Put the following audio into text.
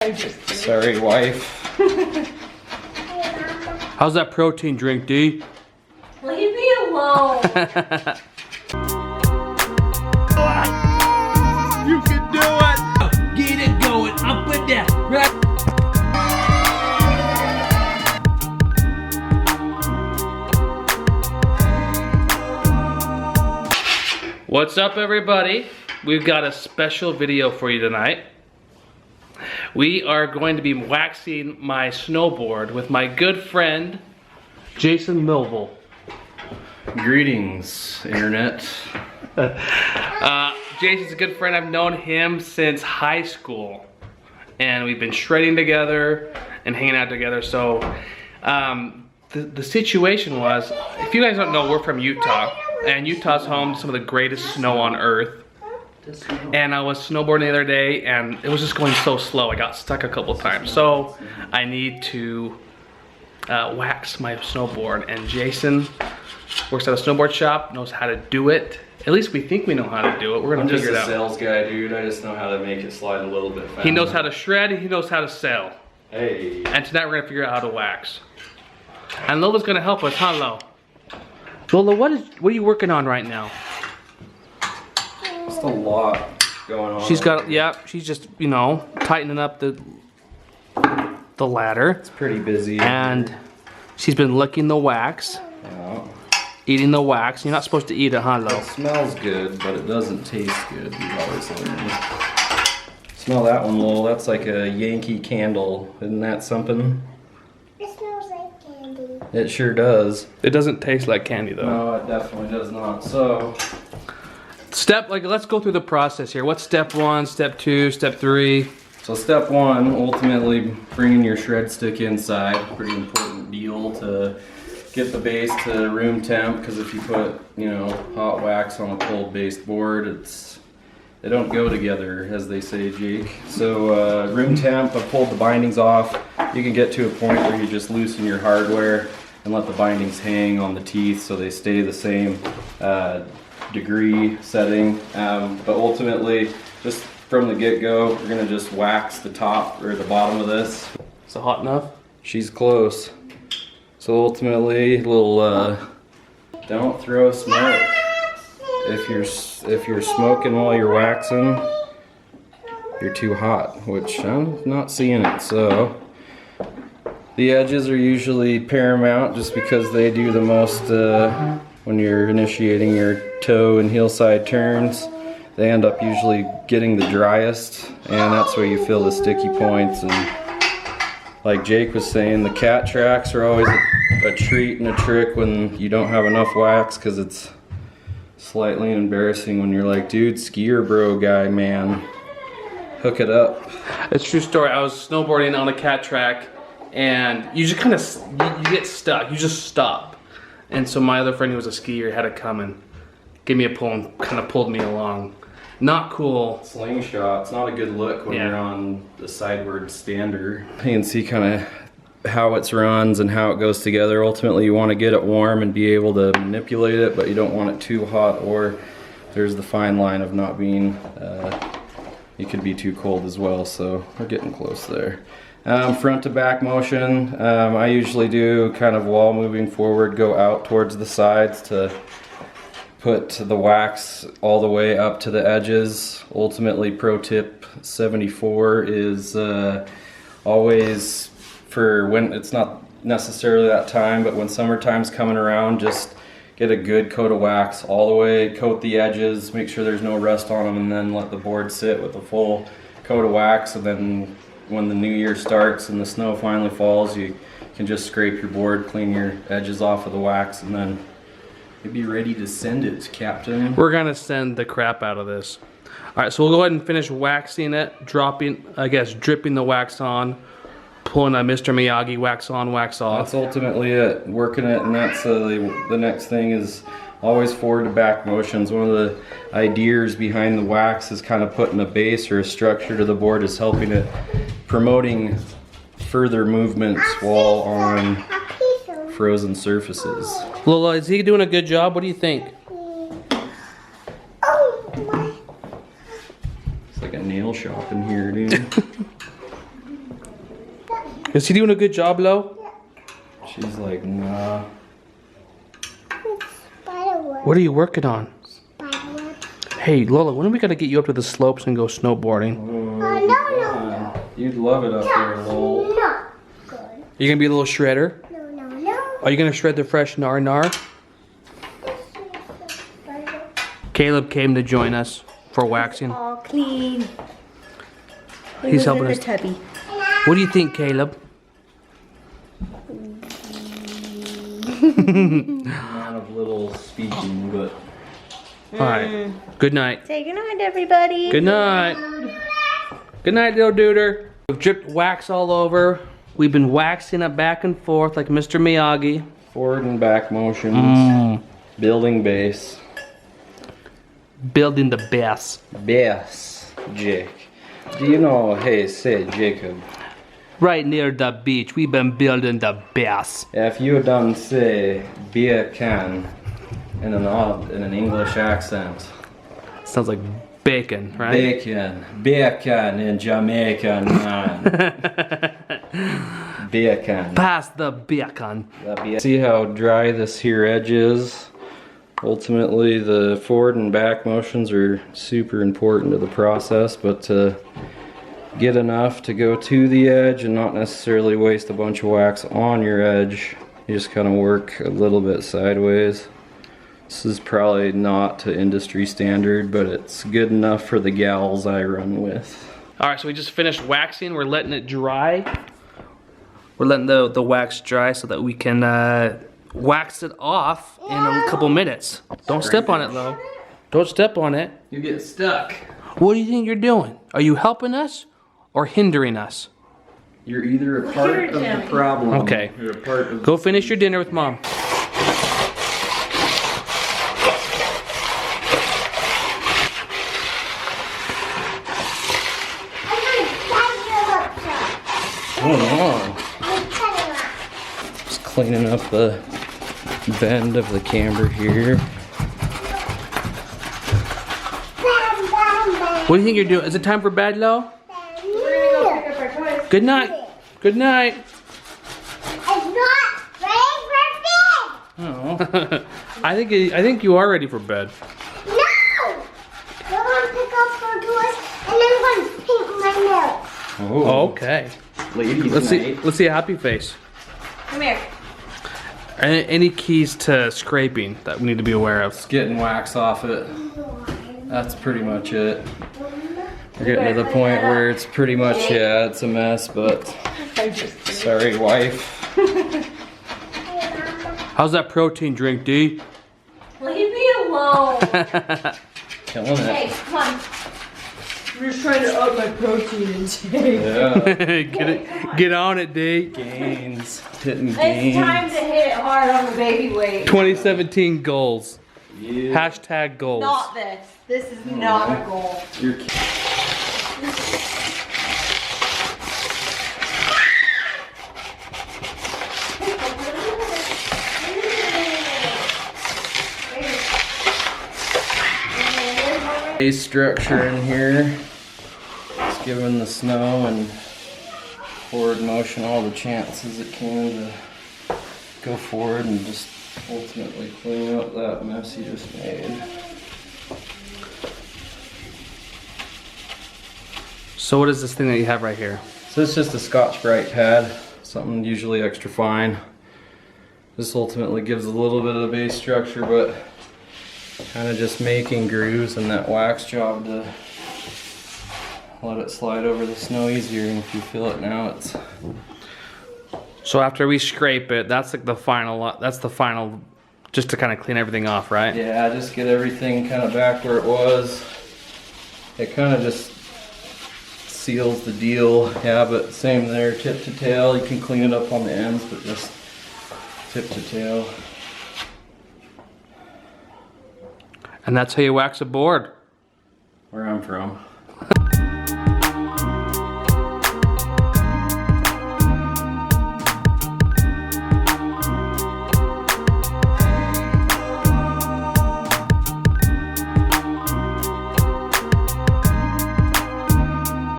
Sorry, wife. How's that protein drink, D? Leave me alone. You can do it. Get it going up and down. Right. What's up, everybody? We've got a special video for you tonight. We are going to be waxing my snowboard with my good friend, Jason Millville. Greetings, internet. Jason's a good friend. I've known him since high school. And we've been shredding together and hanging out together. So, the situation was, if you guys don't know, we're from Utah. And Utah's home to some of the greatest snow on earth. And I was snowboarding the other day and it was just going so slow. I got stuck a couple times. So I need to wax my snowboard. And Jason works at a snowboard shop, knows how to do it. At least we think we know how to do it. We're gonna figure it out. I'm just a sales guy, dude. I just know how to make it slide a little bit faster. He knows how to shred, he knows how to sell. Hey. And tonight we're gonna figure out how to wax. And Lola's gonna help us, huh, Lo? Lola, what are you working on right now? Just a lot going on. She's got, yeah, she's just, you know, tightening up the ladder. It's pretty busy. And she's been licking the wax, Yeah. eating the wax. You're not supposed to eat it, huh, Lo? It smells good, but it doesn't taste good. You've always learned. Smell that one, Lowell. That's like a Yankee candle. Isn't that something? It smells like candy. It sure does. It doesn't taste like candy, though. No, it definitely does not. So, Let's go through the process here. What's step 1, step 2, step 3? So step 1, ultimately bringing your shred stick inside. Pretty important deal to get the base to room temp, because if you put, you know, hot wax on a cold based board, they don't go together, as they say, Jake. So room temp, I pulled the bindings off. You can get to a point where you just loosen your hardware and let the bindings hang on the teeth so they stay the same degree setting, but ultimately, just from the get-go, we're gonna just wax the top or the bottom of this. Is it hot enough? She's close. So ultimately, little don't throw smoke. If you're smoking while you're waxing, you're too hot, which I'm not seeing it. So the edges are usually paramount, just because they do the most. When you're initiating your toe and heel side turns, they end up usually getting the driest, and that's where you feel the sticky points. And like Jake was saying, the cat tracks are always a treat and a trick when you don't have enough wax, because it's slightly embarrassing when you're like, dude, skier bro guy, man, hook it up. It's a true story. I was snowboarding on a cat track, and you just kind of you get stuck. You just stop. And so my other friend who was a skier had to come and give me a pull and kind of pulled me along. Not cool. Slingshot, it's not a good look when you're on the sideward stander. You can see kind of how it runs and how it goes together. Ultimately, you want to get it warm and be able to manipulate it, but you don't want it too hot, or there's the fine line of not being, it could be too cold as well, so we're getting close there. Front to back motion, I usually do kind of while moving forward, go out towards the sides to put the wax all the way up to the edges. Ultimately, pro tip 74 is always for when it's not necessarily that time, but when summertime's coming around, just get a good coat of wax all the way, coat the edges, make sure there's no rust on them, and then let the board sit with a full coat of wax. And then when the new year starts and the snow finally falls, you can just scrape your board, clean your edges off of the wax, and then you'll be ready to send it, Captain. We're gonna send the crap out of this. All right, so we'll go ahead and finish waxing it, dripping the wax on, pulling a Mr. Miyagi, wax on, wax off. That's ultimately it, working it, and that's the next thing is always forward to back motions. One of the ideas behind the wax is kind of putting a base or a structure to the board, is helping it, promoting further movements while on frozen surfaces. Lola, is he doing a good job? What do you think? It's like a nail shop in here, dude. Is he doing a good job, Lo? She's like, nah. Spiderweb. What are you working on? Spiderweb. Hey, Lola, when are we gonna get you up to the slopes and go snowboarding? No. You'd love it up there, lol. No. Good. You gonna be a little shredder? No. Are you gonna shred the fresh nar? Caleb came to join us for waxing. All clean. He's helping in us. the tubby. What do you think, Caleb? Amount of little speaking, but All right. Good night. Say goodnight, everybody. Good night. Good night, little duder. We've dripped wax all over. We've been waxing it back and forth like Mr. Miyagi. forward and back motions, building base. Building the best. Base, Jake. Do you know, hey, say, Jacob, Right near the beach, we've been building the best. if you done say beer can in an English accent, Sounds like bacon, right? bacon in Jamaican, man. Bacon. Pass the bacon. See how dry this here edge is? Ultimately, the forward and back motions are super important to the process, but to get enough to go to the edge and not necessarily waste a bunch of wax on your edge, you just kind of work a little bit sideways. This is probably not to industry standard, but it's good enough for the gals I run with. All right, so we just finished waxing. We're letting it dry. We're letting the wax dry so that we can wax it off in a couple minutes. Don't step on it, though. Don't step on it. You get stuck. What do you think you're doing? Are you helping us or hindering us? You're either a part of the problem. Okay. You're a part of Go finish your dinner with Mom. Just cleaning up the bend of the camber here. What do you think you're doing? Is it time for bed, Lo? Good night. Good night. Oh. I think you are ready for bed. Oh, Okay. ladies' Let's see. night. Let's see a happy face. Come here. Any keys to scraping that we need to be aware of? Getting wax off it. That's pretty much it. We're getting to the point where it's pretty much, yeah, it's a mess, but sorry, wife. How's that protein drink, D? Leave me alone. Killing Hey, it. come on. I'm just trying to up my protein intake. Yeah. Get on it, D. Gains. Hitting It's time gains. to hit it hard on the baby weight. 2017 goals. Yeah. Hashtag goals. Not this. This is not a goal. You're base structure in here. It's giving the snow and forward motion all the chances it can to go forward and just ultimately clean up that mess you just made. So what is this thing that you have right here? So it's just a Scotch-Brite pad, something usually extra fine. This ultimately gives a little bit of the base structure, but kind of just making grooves in that wax job to let it slide over the snow easier. And if you feel it now, it's So after we scrape it, that's like the final. That's the final, just to kind of clean everything off, right? yeah, just get everything kind of back where it was. It kind of just seals the deal. Yeah, but same there, tip to tail. You can clean it up on the ends, but just tip to tail. And that's how you wax a board. Where I'm from.